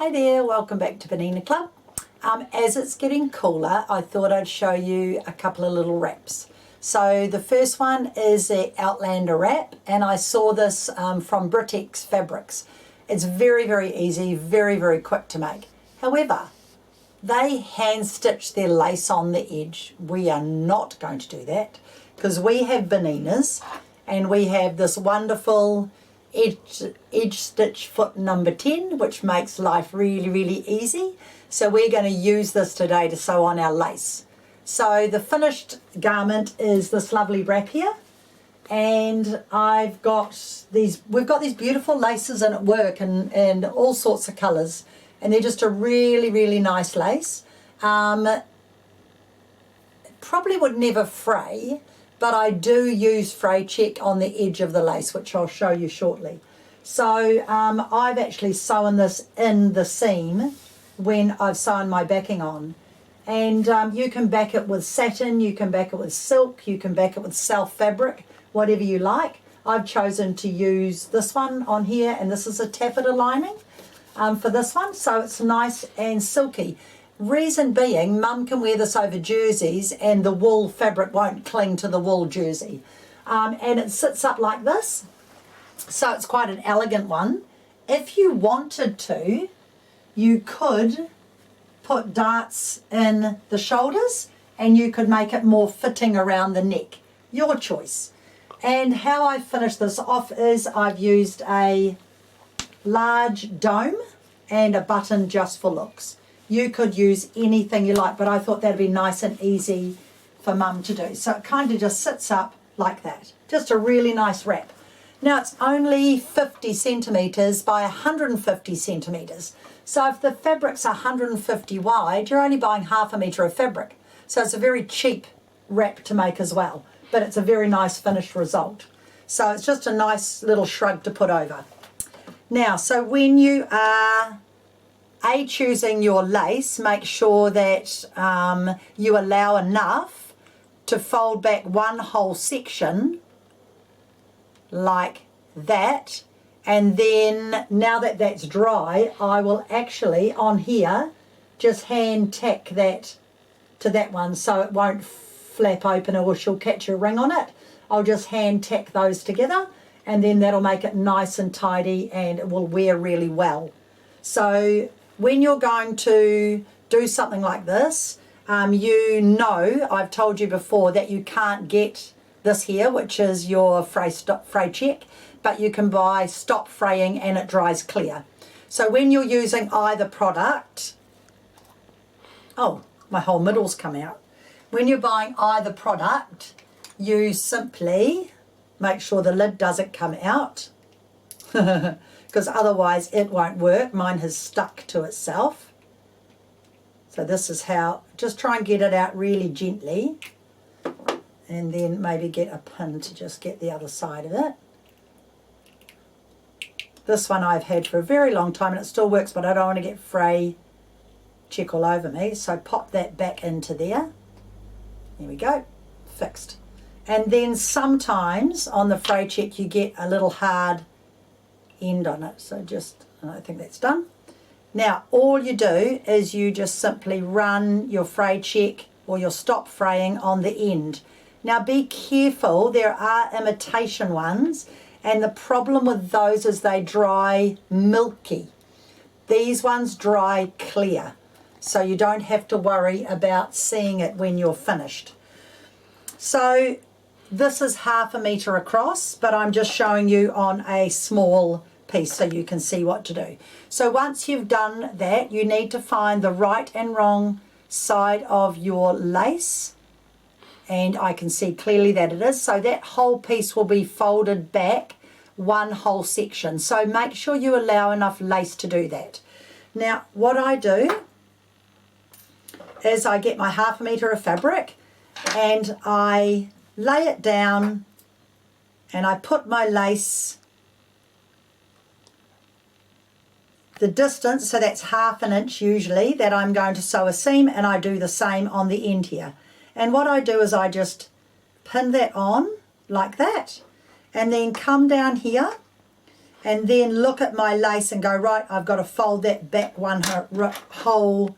Hi there, welcome back to Bernina Club. As it's getting cooler, I thought I'd show you a couple of little wraps. So the first one is the Outlander wrap, and I saw this from Britex Fabrics. It's very, very easy, very, very quick to make. However, they hand stitch their lace on the edge. We are not going to do that because we have Berninas and we have this wonderful edge stitch foot number 10, which makes life really, really easy. So we're going to use this today to sew on our lace. So the finished garment is this lovely wrap here, and we've got these beautiful laces in at work and all sorts of colours, and they're just a really, really nice lace. Probably would never fray, but I do use fray check on the edge of the lace, which I'll show you shortly. So I've actually sewn this in the seam when I've sewn my backing on. And you can back it with satin, you can back it with silk, you can back it with self fabric, whatever you like. I've chosen to use this one on here, and this is a taffeta lining for this one, so it's nice and silky. Reason being, Mum can wear this over jerseys and the wool fabric won't cling to the wool jersey. And it sits up like this, so it's quite an elegant one. If you wanted to, you could put darts in the shoulders and you could make it more fitting around the neck. Your choice. And how I finish this off is I've used a large dome and a button just for looks. You could use anything you like, but I thought that'd be nice and easy for Mum to do. So it kind of just sits up like that. Just a really nice wrap. Now it's only 50 centimetres by 150 centimetres. So if the fabric's 150 wide, you're only buying half a metre of fabric. So it's a very cheap wrap to make as well, but it's a very nice finished result. So it's just a nice little shrug to put over. Now, so when you are choosing your lace, make sure that you allow enough to fold back one whole section like that, and then now that that's dry, I will actually on here just hand tack that to that one so it won't flap open or she'll catch a ring on it. I'll just hand tack those together, and then that'll make it nice and tidy and it will wear really well. So when you're going to do something like this, you know, I've told you before that you can't get this here, which is your fray check, but you can buy stop fraying and it dries clear. So when you're using either product, oh, my whole middle's come out. When you're buying either product, you simply make sure the lid doesn't come out because otherwise it won't work. Mine has stuck to itself. So this is how, just try and get it out really gently, and then maybe get a pin to just get the other side of it. This one I've had for a very long time and it still works, but I don't want to get fray check all over me. So pop that back into there. There we go, fixed. And then sometimes on the fray check you get a little hard end on it. So just, I think that's done. Now all you do is you just simply run your fray check or your stop fraying on the end. Now be careful, there are imitation ones, and the problem with those is they dry milky. These ones dry clear, so you don't have to worry about seeing it when you're finished. So this is half a metre across, but I'm just showing you on a small piece so you can see what to do. So once you've done that, you need to find the right and wrong side of your lace, and I can see clearly that it is. So that whole piece will be folded back one whole section. So make sure you allow enough lace to do that. Now what I do is I get my half a metre of fabric and I lay it down and I put my lace the distance, so that's half an inch usually, that I'm going to sew a seam, and I do the same on the end here. And what I do is I just pin that on like that, and then come down here and then look at my lace and go, right, I've got to fold that back one whole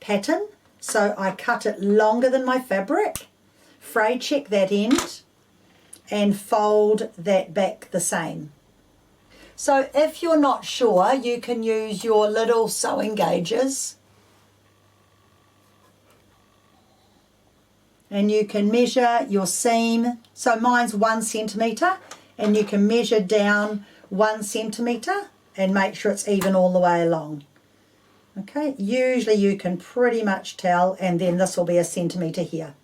pattern. So I cut it longer than my fabric, fray check that end, and fold that back the same. So if you're not sure, you can use your little sewing gauges, and you can measure your seam. So mine's 1 centimetre, and you can measure down 1 centimetre and make sure it's even all the way along. Okay, usually you can pretty much tell, and then this will be 1 centimetre here.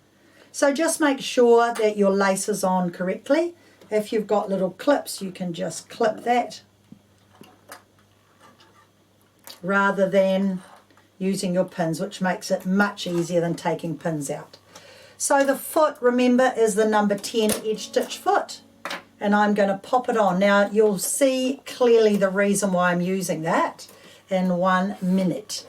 So just make sure that your lace is on correctly. If you've got little clips, you can just clip that rather than using your pins, which makes it much easier than taking pins out. So the foot, remember, is the number 10 edge stitch foot, and I'm going to pop it on. Now you'll see clearly the reason why I'm using that in 1 minute.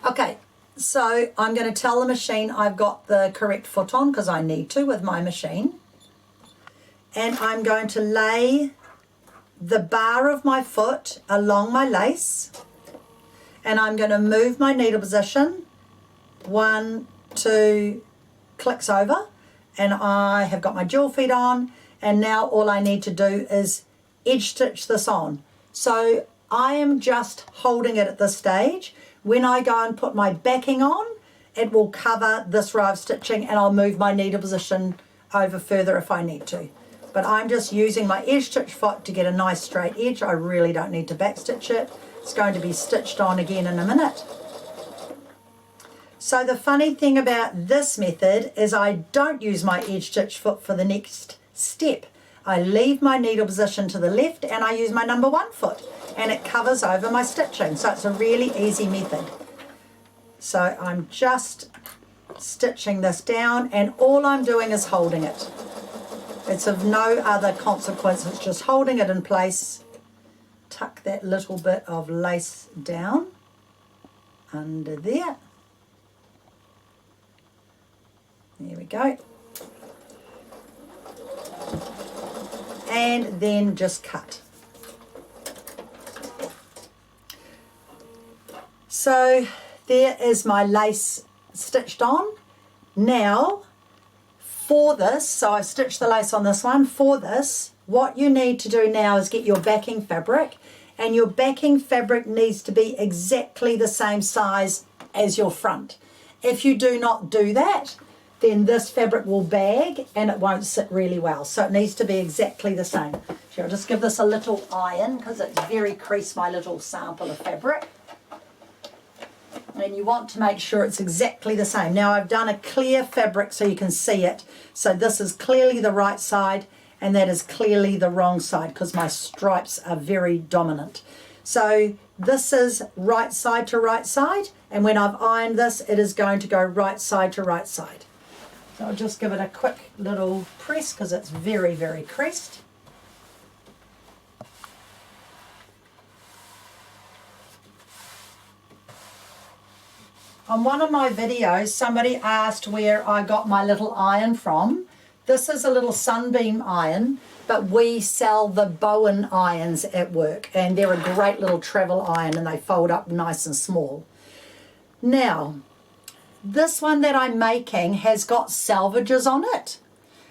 Okay, so I'm going to tell the machine I've got the correct foot on, because I need to with my machine, and I'm going to lay the bar of my foot along my lace, and I'm going to move my needle position 1, 2 clicks over, and I have got my jewel feet on, and now all I need to do is edge stitch this on. So I am just holding it at this stage. When I go and put my backing on, it will cover this row of stitching, and I'll move my needle position over further if I need to. But I'm just using my edge stitch foot to get a nice straight edge. I really don't need to back stitch it. It's going to be stitched on again in a minute. So the funny thing about this method is I don't use my edge stitch foot for the next step. I leave my needle position to the left and I use my number 1 foot, and it covers over my stitching. So it's a really easy method. So I'm just stitching this down, and all I'm doing is holding it. It's of no other consequence, it's just holding it in place. Tuck that little bit of lace down under there. There we go. And then just cut. So there is my lace stitched on. Now for this, so I stitched the lace on this one. For this, what you need to do now is get your backing fabric, and your backing fabric needs to be exactly the same size as your front. If you do not do that, then this fabric will bag and it won't sit really well. So it needs to be exactly the same. So I'll just give this a little iron because it's very creased, my little sample of fabric. And you want to make sure it's exactly the same. Now I've done a clear fabric so you can see it. So this is clearly the right side and that is clearly the wrong side because my stripes are very dominant. So this is right side to right side, and when I've ironed this, it is going to go right side to right side. So I'll just give it a quick little press because it's very, very creased. On one of my videos, somebody asked where I got my little iron from. This is a little Sunbeam iron, but we sell the Bowen irons at work, and they're a great little travel iron, and they fold up nice and small. Now, this one that I'm making has got salvages on it,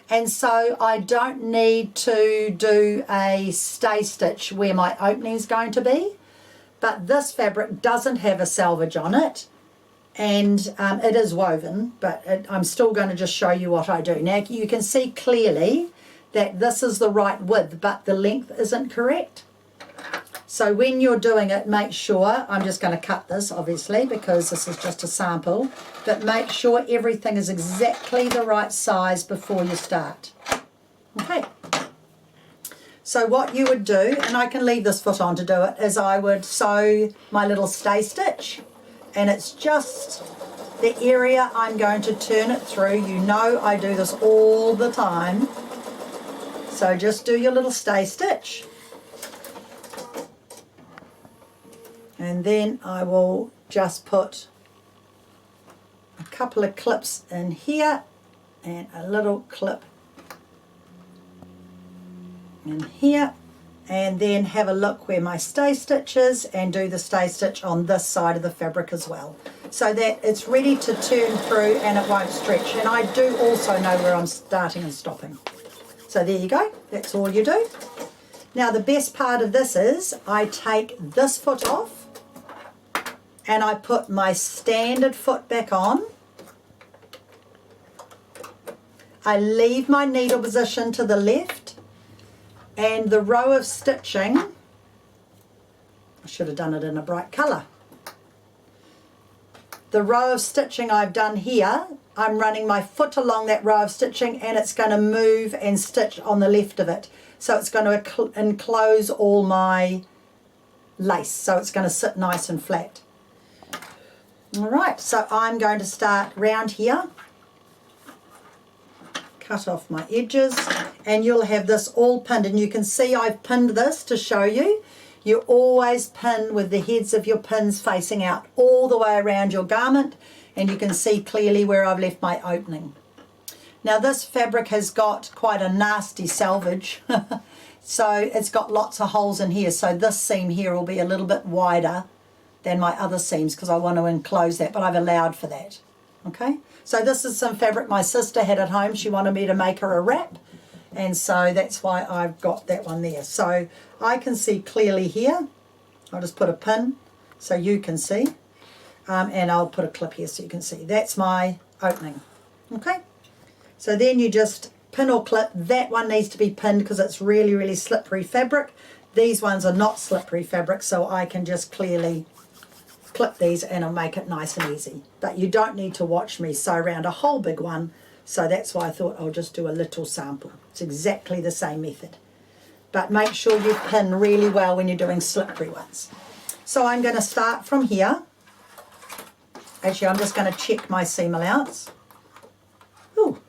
and so I don't need to do a stay stitch where my opening is going to be, but this fabric doesn't have a salvage on it, and it is woven, but I'm still going to just show you what I do. Now you can see clearly that this is the right width, but the length isn't correct. So when you're doing it, make sure, I'm just going to cut this obviously because this is just a sample, but make sure everything is exactly the right size before you start. Okay. So what you would do, and I can leave this foot on to do it, is I would sew my little stay stitch, and it's just the area I'm going to turn it through. You know I do this all the time. So just do your little stay stitch. And then I will just put a couple of clips in here and a little clip in here, and then have a look where my stay stitch is and do the stay stitch on this side of the fabric as well, so that it's ready to turn through and it won't stretch. And I do also know where I'm starting and stopping. So there you go, that's all you do. Now the best part of this is I take this foot off and I put my standard foot back on. I leave my needle position to the left, and the row of stitching, I should have done it in a bright colour. The row of stitching I've done here, I'm running my foot along that row of stitching, and it's going to move and stitch on the left of it. So it's going to enclose all my lace, so it's going to sit nice and flat. Alright, so I'm going to start round here. Cut off my edges, and you'll have this all pinned, and you can see I've pinned this to show you. You always pin with the heads of your pins facing out all the way around your garment, and you can see clearly where I've left my opening. Now this fabric has got quite a nasty selvage, so it's got lots of holes in here, so this seam here will be a little bit wider than my other seams because I want to enclose that, but I've allowed for that. Okay, so this is some fabric my sister had at home. She wanted me to make her a wrap, and so that's why I've got that one there. So I can see clearly here. I'll just put a pin so you can see, and I'll put a clip here so you can see. That's my opening. Okay, so then you just pin or clip. That one needs to be pinned because it's really, really slippery fabric. These ones are not slippery fabric, so I can just clearly clip these and I'll make it nice and easy. But you don't need to watch me sew around a whole big one, so that's why I thought I'll just do a little sample. It's exactly the same method, but make sure you pin really well when you're doing slippery ones. So I'm going to start from here. Actually, I'm just going to check my seam allowance. Ooh,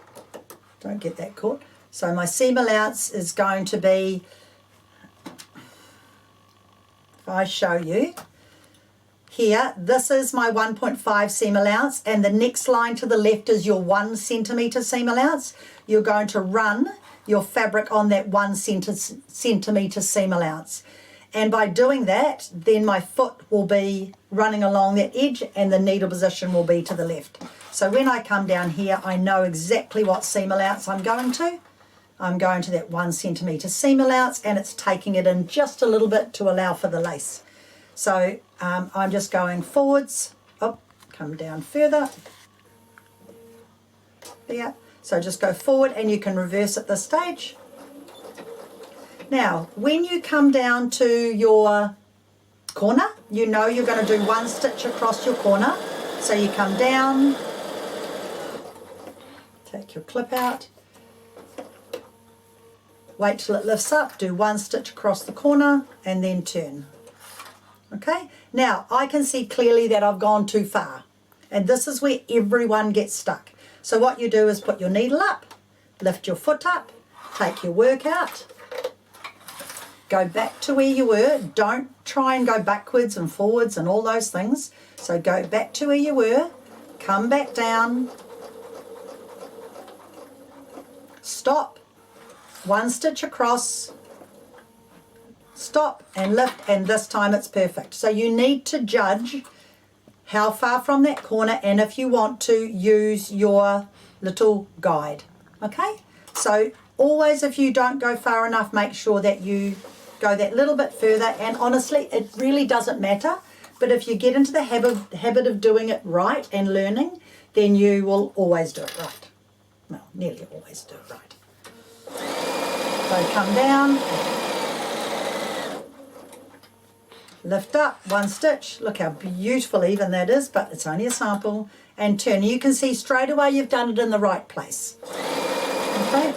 don't get that caught. So my seam allowance is going to be, if I show you, here, this is my 1.5 seam allowance, and the next line to the left is your 1 centimetre seam allowance. You're going to run your fabric on that 1 centimetre seam allowance. And by doing that, then my foot will be running along that edge and the needle position will be to the left. So when I come down here, I know exactly what seam allowance I'm going to. I'm going to that 1 centimetre seam allowance, and it's taking it in just a little bit to allow for the lace. So I'm just going forwards, come down further, there. So just go forward, and you can reverse at this stage. Now, when you come down to your corner, you know you're going to do 1 stitch across your corner. So you come down, take your clip out, wait till it lifts up, do 1 stitch across the corner, and then turn. Okay, now I can see clearly that I've gone too far, and this is where everyone gets stuck. So what you do is put your needle up, lift your foot up, take your work out, go back to where you were. Don't try and go backwards and forwards and all those things. So go back to where you were, come back down, stop, 1 stitch across, stop and lift, and this time it's perfect. So you need to judge how far from that corner, and if you want to, use your little guide. Okay, so always, if you don't go far enough, make sure that you go that little bit further. And honestly, it really doesn't matter, but if you get into the habit of doing it right and learning, then you will always do it right. Well, nearly always do it right. So come down, lift up, 1 stitch. Look how beautiful even that is, but it's only a sample. And turn. You can see straight away you've done it in the right place. Okay.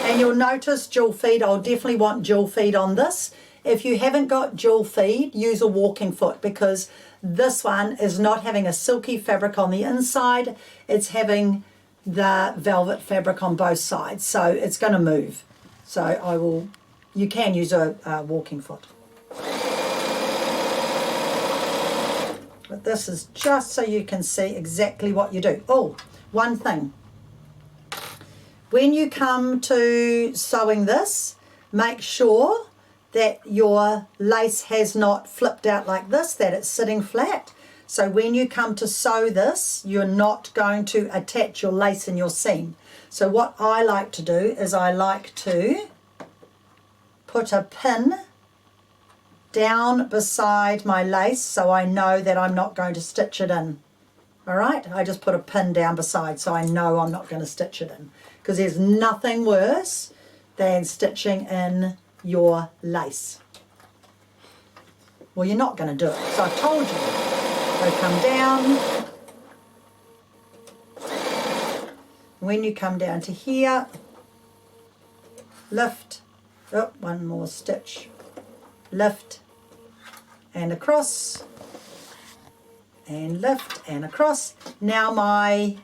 And you'll notice jewel feed. I'll definitely want jewel feed on this. If you haven't got jewel feed, use a walking foot, because this one is not having a silky fabric on the inside. It's having the velvet fabric on both sides, so it's going to move. So you can use a walking foot. But this is just so you can see exactly what you do. Oh, one thing. When you come to sewing this, make sure that your lace has not flipped out like this, that it's sitting flat. So when you come to sew this, you're not going to attach your lace in your seam. So what I like to do is I like to put a pin down beside my lace so I know that I'm not going to stitch it in. All right, I just put a pin down beside so I know I'm not going to stitch it in, because there's nothing worse than stitching in your lace. Well, you're not going to do it, so I've told you. So come down. When you come down to here, lift, oh, one more stitch, lift and across, and lift and across. Now my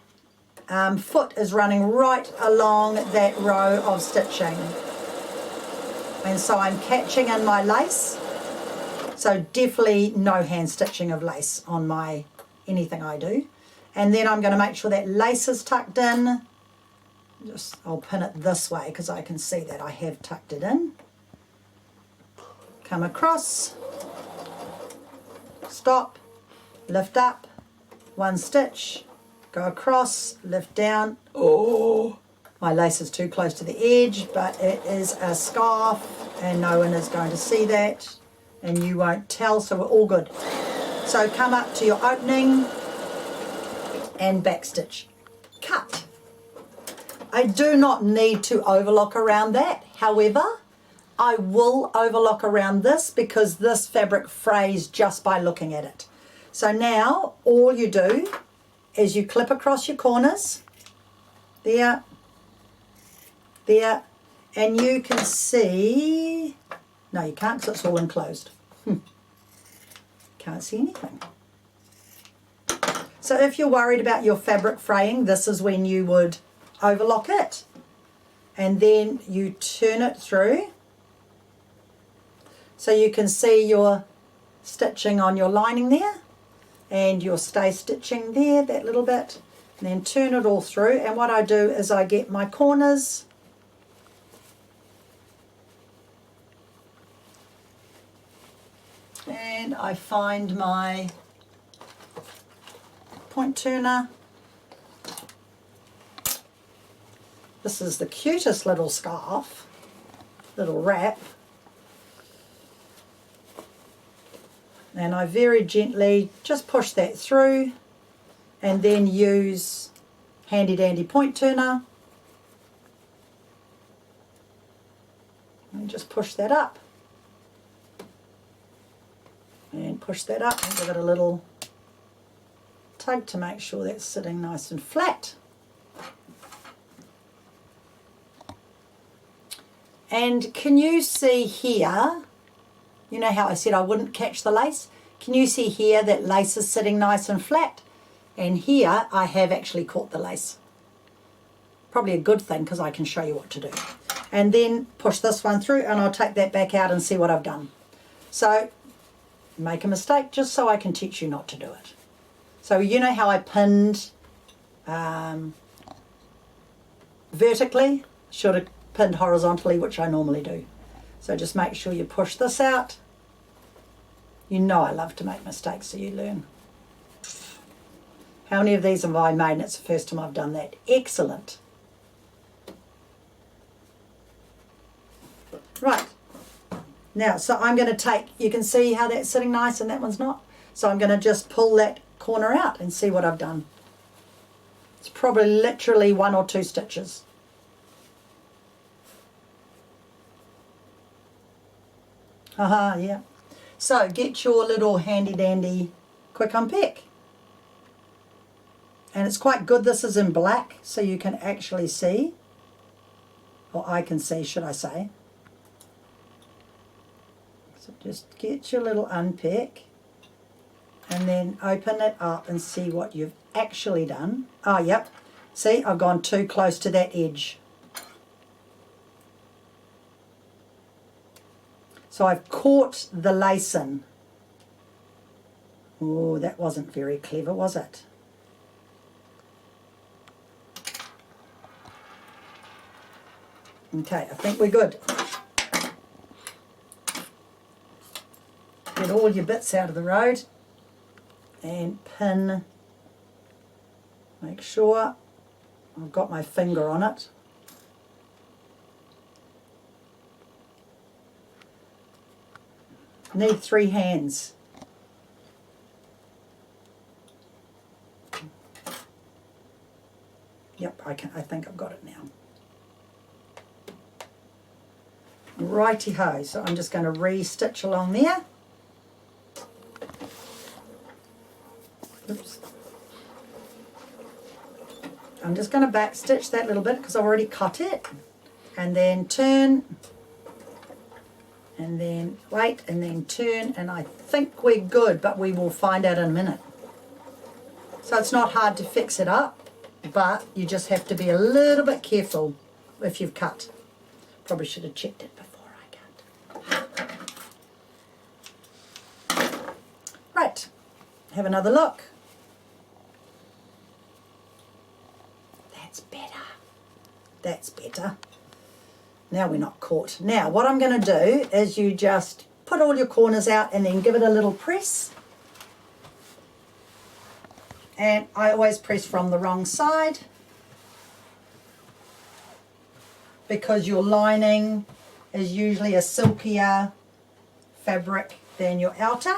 foot is running right along that row of stitching, and so I'm catching in my lace. So definitely no hand stitching of lace on my anything I do. And then I'm going to make sure that lace is tucked in. I'll pin it this way because I can see that I have tucked it in. Come across, stop, lift up, one stitch, go across, lift down. Oh, my lace is too close to the edge, but it is a scarf and no one is going to see that, and you won't tell, so we're all good. So come up to your opening and backstitch. Cut. I do not need to overlock around that. However, I will overlock around this because this fabric frays just by looking at it. So now all you do is you clip across your corners, there, there, and you can see, no you can't because it's all enclosed. Can't see anything. So if you're worried about your fabric fraying, this is when you would overlock it, and then you turn it through so you can see your stitching on your lining there and your stay stitching there, that little bit, and then turn it all through. And what I do is I get my corners and I find my point turner. This is the cutest little scarf, little wrap, and I very gently just push that through and then use handy dandy point turner and just push that up and push that up and give it a little tug to make sure that's sitting nice and flat. And can you see here, you know how I said I wouldn't catch the lace? Can you see here that lace is sitting nice and flat? And here I have actually caught the lace. Probably a good thing because I can show you what to do. And then push this one through and I'll take that back out and see what I've done. So make a mistake just so I can teach you not to do it. So you know how I pinned vertically? Should have pinned horizontally, which I normally do. So just make sure you push this out. You know I love to make mistakes so you learn. How many of these have I made and it's the first time I've done that? Excellent. Right. Now, so I'm going to take, you can see how that's sitting nice and that one's not. So I'm going to just pull that corner out and see what I've done. It's probably literally 1 or 2 stitches. Haha, yeah. So get your little handy dandy quick unpick. And it's quite good this is in black so you can actually see, or I can see should I say. So just get your little unpick and then open it up and see what you've actually done. Oh, yep. See, I've gone too close to that edge. So I've caught the lace in. Oh, that wasn't very clever, was it? Okay, I think we're good. get all your bits out of the road and pin. Make sure I've got my finger on it. Need 3 hands. Yep, I think I've got it now. Righty-ho, so I'm just going to re-stitch along there. Oops. I'm just going to back stitch that little bit because I've already cut it, and then turn, and then wait, and then turn, and I think we're good, but we will find out in a minute. So it's not hard to fix it up, but you just have to be a little bit careful if you've cut. Probably should have checked it before I cut. Right, have another look. That's better. That's better. Now we're not caught. Now what I'm going to do is you just put all your corners out and then give it a little press. And I always press from the wrong side because your lining is usually a silkier fabric than your outer.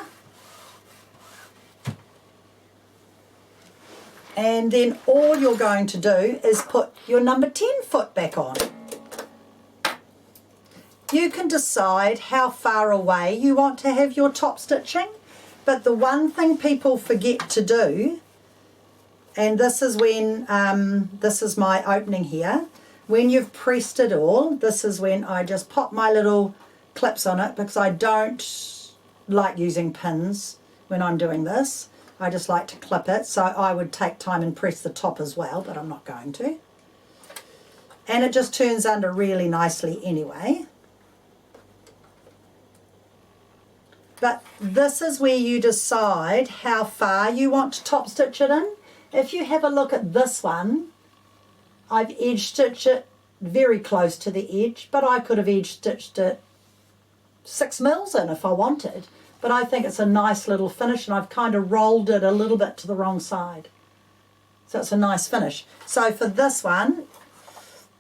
And then all you're going to do is put your number 10 foot back on. You can decide how far away you want to have your top stitching, but the one thing people forget to do, and this is when, this is my opening here, when you've pressed it all, this is when I just pop my little clips on it because I don't like using pins when I'm doing this. I just like to clip it, so I would take time and press the top as well, but I'm not going to. And it just turns under really nicely anyway. But this is where you decide how far you want to top stitch it in. If you have a look at this one, I've edge stitched it very close to the edge, but I could have edge stitched it 6 mils in if I wanted. But I think it's a nice little finish, and I've kind of rolled it a little bit to the wrong side. So it's a nice finish. So for this one,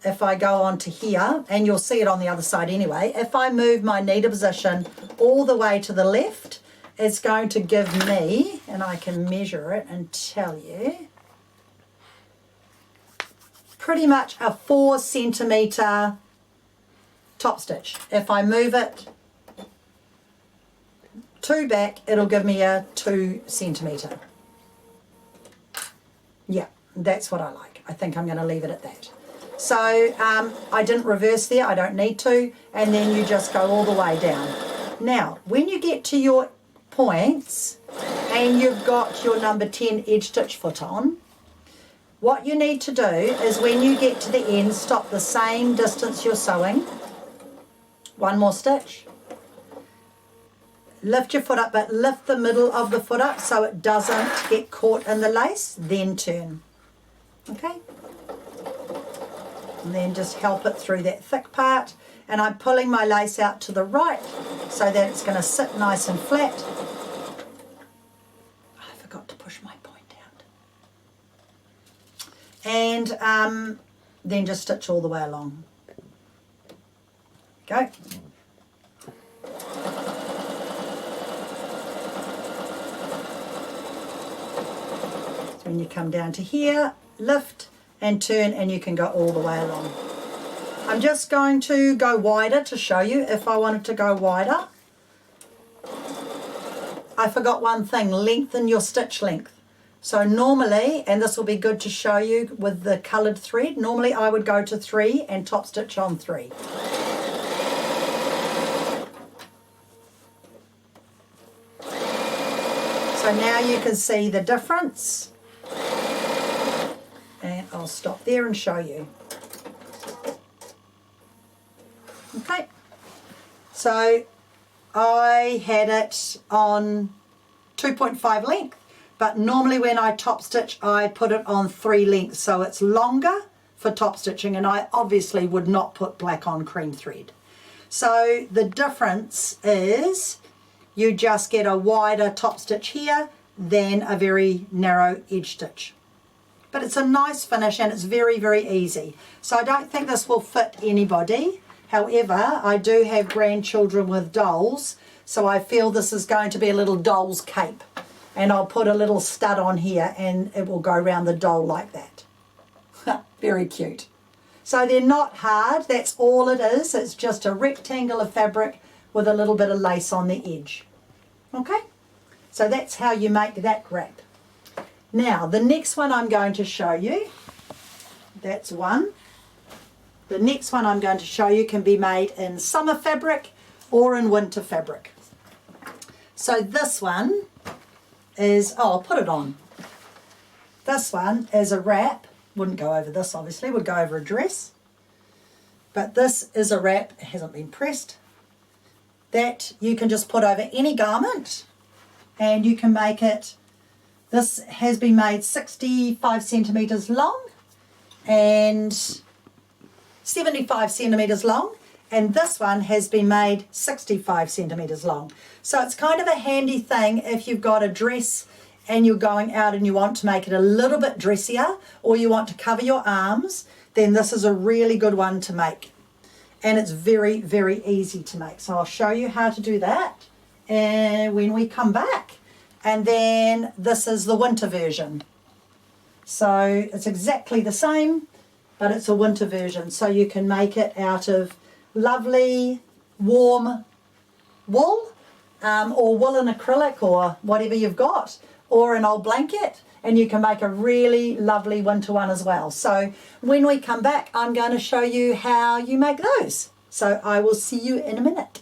if I go on to here, and you'll see it on the other side anyway, if I move my needle position all the way to the left, it's going to give me, and I can measure it and tell you, pretty much a 4 centimetre top stitch. If I move it 2 back, it'll give me a 2 centimetre. Yeah, that's what I like. I think I'm going to leave it at that. So I didn't reverse there, I don't need to, and then you just go all the way down. Now, when you get to your points and you've got your number 10 edge stitch foot on, what you need to do is when you get to the end, stop the same distance you're sewing, 1 more stitch, lift your foot up, but lift the middle of the foot up so it doesn't get caught in the lace, then turn. Okay? And then just help it through that thick part. And I'm pulling my lace out to the right so that it's going to sit nice and flat. I forgot to push my point out. And then just stitch all the way along. Go. So when you come down to here, lift and turn, and you can go all the way along. I'm just going to go wider to show you if I wanted to go wider. I forgot one thing, lengthen your stitch length. So normally, and this will be good to show you with the coloured thread, normally I would go to 3 and top stitch on 3. So now you can see the difference. And I'll stop there and show you. Okay, so I had it on 2.5 length, but normally when I top stitch I put it on 3 lengths, so it's longer for top stitching, and I obviously would not put black on cream thread. So the difference is you just get a wider top stitch here than a very narrow edge stitch. But it's a nice finish and it's very, very easy. So I don't think this will fit anybody. However, I do have grandchildren with dolls, so I feel this is going to be a little doll's cape. And I'll put a little stud on here and it will go around the doll like that. Very cute. So they're not hard, that's all it is. It's just a rectangle of fabric with a little bit of lace on the edge. Okay, so that's how you make that wrap. Now, the next one I'm going to show you, that's one. The next one I'm going to show you can be made in summer fabric or in winter fabric. So this one is, oh, I'll put it on. This one is a wrap, wouldn't go over this obviously, would go over a dress. But this is a wrap, it hasn't been pressed, that you can just put over any garment and you can make it. This has been made 65 centimetres long and 75 centimetres long, and this one has been made 65 centimetres long. So it's kind of a handy thing if you've got a dress and you're going out and you want to make it a little bit dressier or you want to cover your arms, then this is a really good one to make. And it's very, very easy to make. So I'll show you how to do that and when we come back. And then this is the winter version. So it's exactly the same, but it's a winter version. So you can make it out of lovely, warm wool, or wool and acrylic or whatever you've got, or an old blanket, and you can make a really lovely winter one as well. So when we come back, I'm going to show you how you make those. So I will see you in a minute.